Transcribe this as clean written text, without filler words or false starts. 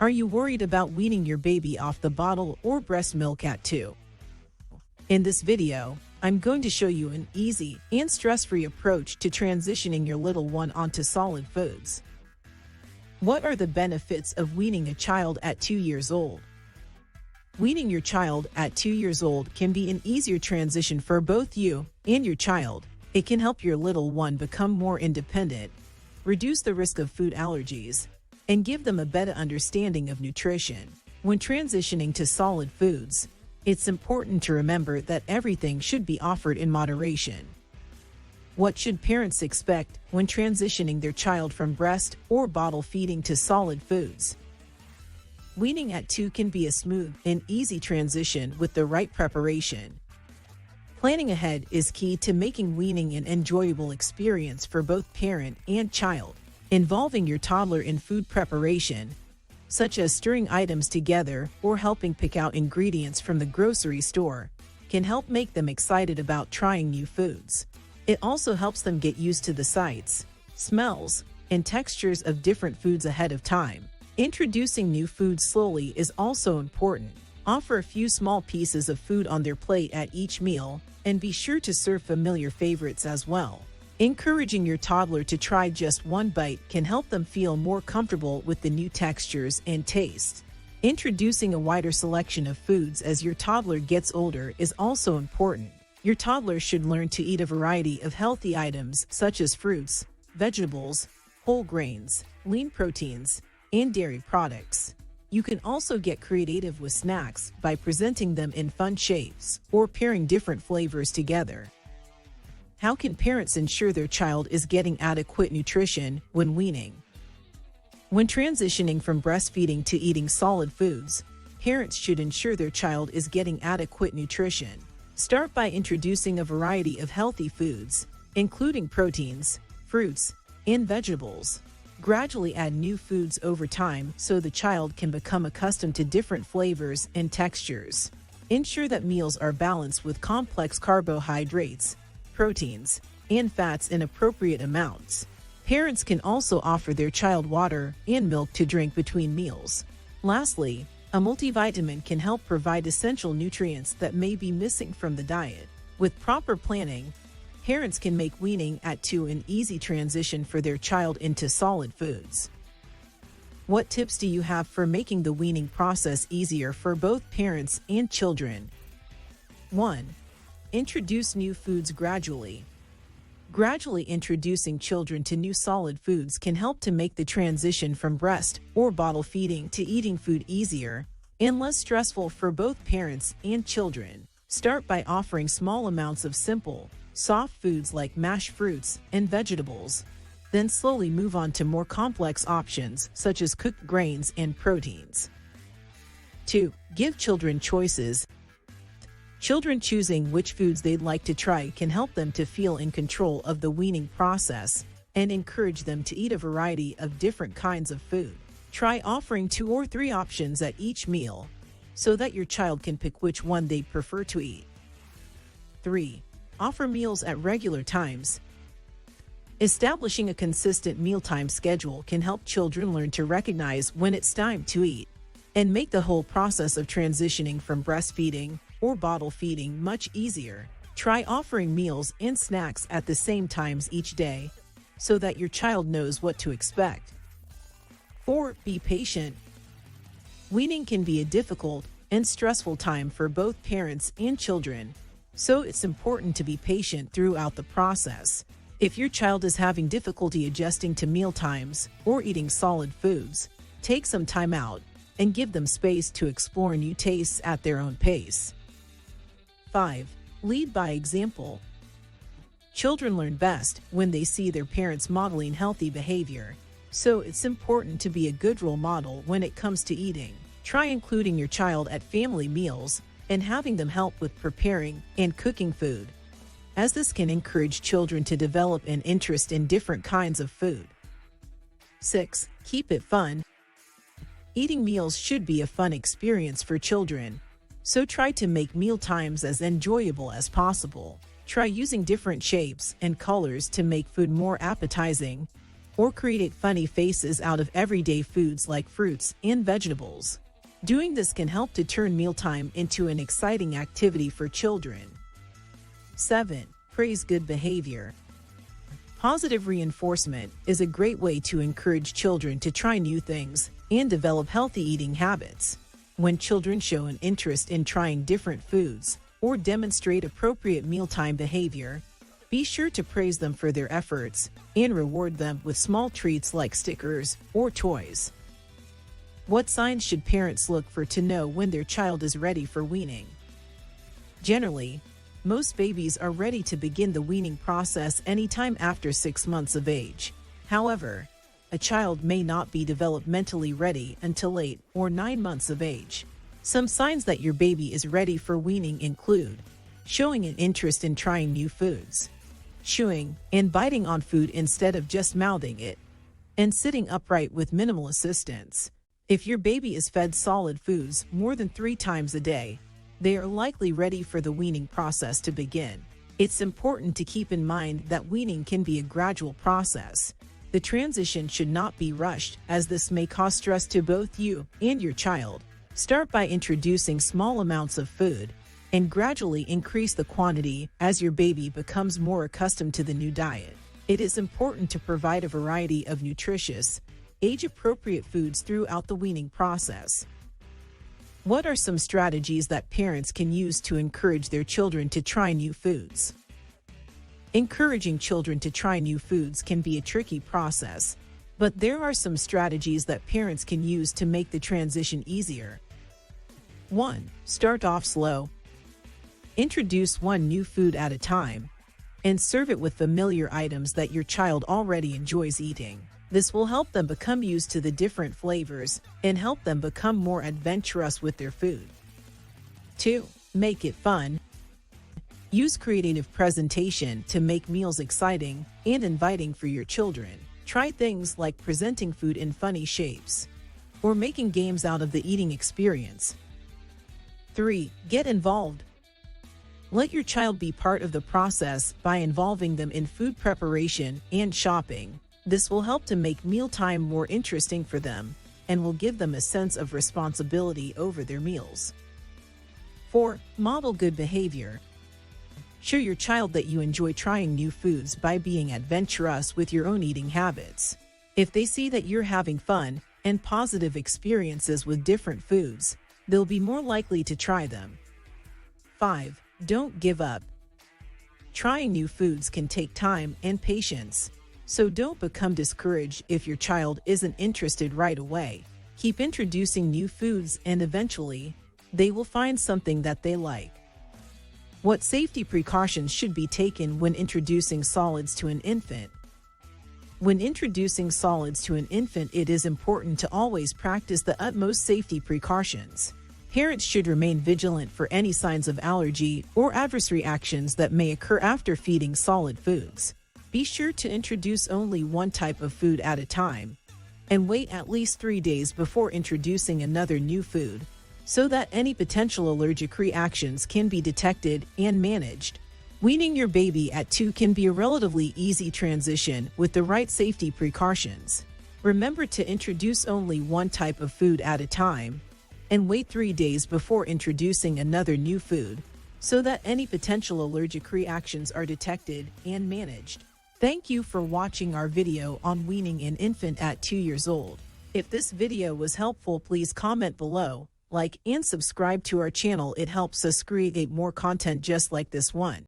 Are you worried about weaning your baby off the bottle or breast milk at 2? In this video, I'm going to show you an easy and stress-free approach to transitioning your little one onto solid foods. What are the benefits of weaning a child at 2 years old? Weaning your child at 2 years old can be an easier transition for both you and your child. It can help your little one become more independent, reduce the risk of food allergies, and give them a better understanding of nutrition. When transitioning to solid foods, it's important to remember that everything should be offered in moderation. What should parents expect when transitioning their child from breast or bottle feeding to solid foods? Weaning at 2 can be a smooth and easy transition with the right preparation. Planning ahead is key to making weaning an enjoyable experience for both parent and child. Involving your toddler in food preparation, such as stirring items together or helping pick out ingredients from the grocery store, can help make them excited about trying new foods. It also helps them get used to the sights, smells, and textures of different foods ahead of time. Introducing new foods slowly is also important. Offer a few small pieces of food on their plate at each meal, and be sure to serve familiar favorites as well. Encouraging your toddler to try just one bite can help them feel more comfortable with the new textures and tastes. Introducing a wider selection of foods as your toddler gets older is also important. Your toddler should learn to eat a variety of healthy items such as fruits, vegetables, whole grains, lean proteins, and dairy products. You can also get creative with snacks by presenting them in fun shapes or pairing different flavors together. How can parents ensure their child is getting adequate nutrition when weaning? When transitioning from breastfeeding to eating solid foods, parents should ensure their child is getting adequate nutrition. Start by introducing a variety of healthy foods, including proteins, fruits, and vegetables. Gradually add new foods over time so the child can become accustomed to different flavors and textures. Ensure that meals are balanced with complex carbohydrates, proteins, and fats in appropriate amounts. Parents can also offer their child water and milk to drink between meals. Lastly, a multivitamin can help provide essential nutrients that may be missing from the diet. With proper planning, parents can make weaning at 2 an easy transition for their child into solid foods. What tips do you have for making the weaning process easier for both parents and children? 1. Introduce new foods gradually. Gradually introducing children to new solid foods can help to make the transition from breast or bottle feeding to eating food easier and less stressful for both parents and children. Start by offering small amounts of simple, soft foods like mashed fruits and vegetables. Then slowly move on to more complex options such as cooked grains and proteins. 2. Give children choices. Children choosing which foods they'd like to try can help them to feel in control of the weaning process and encourage them to eat a variety of different kinds of food. Try offering 2 or 3 options at each meal so that your child can pick which one they prefer to eat. 3. Offer meals at regular times. Establishing a consistent mealtime schedule can help children learn to recognize when it's time to eat and make the whole process of transitioning from breastfeeding or bottle feeding much easier. Try offering meals and snacks at the same times each day so that your child knows what to expect. 4. Be patient. Weaning can be a difficult and stressful time for both parents and children, so it's important to be patient throughout the process. If your child is having difficulty adjusting to meal times or eating solid foods, take some time out and give them space to explore new tastes at their own pace. 5. Lead by example. Children learn best when they see their parents modeling healthy behavior, so it's important to be a good role model when it comes to eating. Try including your child at family meals and having them help with preparing and cooking food, as this can encourage children to develop an interest in different kinds of food. 6. Keep it fun. Eating meals should be a fun experience for children, so try to make meal times as enjoyable as possible. Try using different shapes and colors to make food more appetizing, or create funny faces out of everyday foods like fruits and vegetables. Doing this can help to turn mealtime into an exciting activity for children. 7. Praise good behavior. Positive reinforcement is a great way to encourage children to try new things and develop healthy eating habits. When children show an interest in trying different foods or demonstrate appropriate mealtime behavior, be sure to praise them for their efforts and reward them with small treats like stickers or toys. What signs should parents look for to know when their child is ready for weaning? Generally, most babies are ready to begin the weaning process anytime after 6 months of age. However, a child may not be developmentally ready until 8 or 9 months of age. Some signs that your baby is ready for weaning include showing an interest in trying new foods, chewing and biting on food instead of just mouthing it, and sitting upright with minimal assistance. If your baby is fed solid foods more than 3 times a day, they are likely ready for the weaning process to begin. It's important to keep in mind that weaning can be a gradual process. The transition should not be rushed, as this may cause stress to both you and your child. Start by introducing small amounts of food and gradually increase the quantity as your baby becomes more accustomed to the new diet. It is important to provide a variety of nutritious, age-appropriate foods throughout the weaning process. What are some strategies that parents can use to encourage their children to try new foods? Encouraging children to try new foods can be a tricky process, but there are some strategies that parents can use to make the transition easier. 1. Start off slow. Introduce one new food at a time, and serve it with familiar items that your child already enjoys eating. This will help them become used to the different flavors and help them become more adventurous with their food. 2. Make it fun. Use creative presentation to make meals exciting and inviting for your children. Try things like presenting food in funny shapes or making games out of the eating experience. 3. Get involved. Let your child be part of the process by involving them in food preparation and shopping. This will help to make mealtime more interesting for them and will give them a sense of responsibility over their meals. 4. Model good behavior. Show your child that you enjoy trying new foods by being adventurous with your own eating habits. If they see that you're having fun and positive experiences with different foods, they'll be more likely to try them. 5. Don't give up. Trying new foods can take time and patience, so don't become discouraged if your child isn't interested right away. Keep introducing new foods and eventually, they will find something that they like. What safety precautions should be taken when introducing solids to an infant? When introducing solids to an infant, it is important to always practice the utmost safety precautions. Parents should remain vigilant for any signs of allergy or adverse reactions that may occur after feeding solid foods. Be sure to introduce only one type of food at a time, and wait at least 3 days before introducing another new food, so that any potential allergic reactions can be detected and managed. Weaning your baby at 2 can be a relatively easy transition with the right safety precautions. Remember to introduce only one type of food at a time, and wait 3 days before introducing another new food, so that any potential allergic reactions are detected and managed. Thank you for watching our video on weaning an infant at 2 years old. If this video was helpful, please comment below, like and subscribe to our channel. It helps us create more content just like this one.